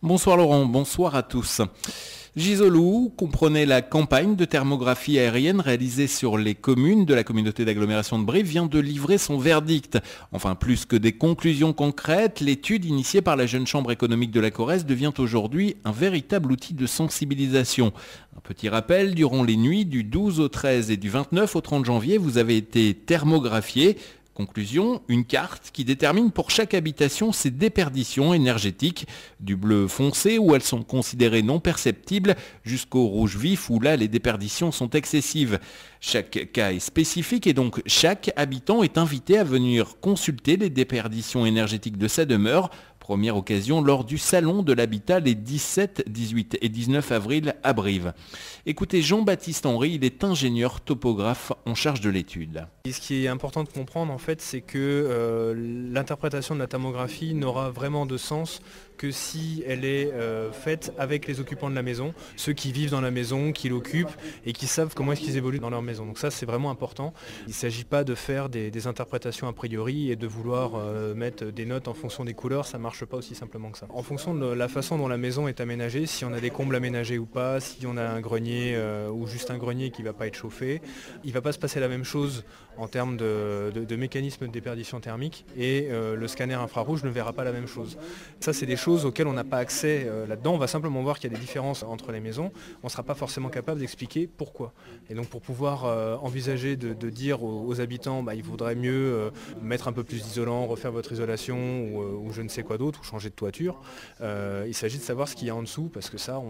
Bonsoir Laurent, bonsoir à tous. Gisolou comprenait la campagne de thermographie aérienne réalisée sur les communes de la communauté d'agglomération de Brive vient de livrer son verdict. Enfin, plus que des conclusions concrètes, l'étude initiée par la jeune chambre économique de la Corrèze devient aujourd'hui un véritable outil de sensibilisation. Un petit rappel, durant les nuits du 12 au 13 et du 29 au 30 janvier, vous avez été thermographié. Conclusion, une carte qui détermine pour chaque habitation ses déperditions énergétiques, du bleu foncé où elles sont considérées non perceptibles jusqu'au rouge vif où là les déperditions sont excessives. Chaque cas est spécifique et donc chaque habitant est invité à venir consulter les déperditions énergétiques de sa demeure. Première occasion lors du Salon de l'Habitat les 17, 18 et 19 avril à Brive. Écoutez Jean-Baptiste Henry, il est ingénieur topographe en charge de l'étude. Et ce qui est important de comprendre en fait, c'est que l'interprétation de la thermographie n'aura vraiment de sens que si elle est faite avec les occupants de la maison, ceux qui vivent dans la maison, qui l'occupent et qui savent comment est-ce qu'ils évoluent dans leur maison. Donc ça c'est vraiment important. Il ne s'agit pas de faire des interprétations a priori et de vouloir mettre des notes en fonction des couleurs, ça ne marche pas aussi simplement que ça. En fonction de la façon dont la maison est aménagée, si on a des combles aménagés ou pas, si on a un grenier ou juste un grenier qui ne va pas être chauffé, il ne va pas se passer la même chose en termes de mécanisme de déperdition thermique et le scanner infrarouge ne verra pas la même chose. Ça c'est des choses auxquelles on n'a pas accès là-dedans, on va simplement voir qu'il y a des différences entre les maisons, on ne sera pas forcément capable d'expliquer pourquoi. Et donc pour pouvoir envisager de dire aux habitants il faudrait mieux mettre un peu plus d'isolant, refaire votre isolation ou je ne sais quoi d'autre, ou changer de toiture, il s'agit de savoir ce qu'il y a en dessous parce que ça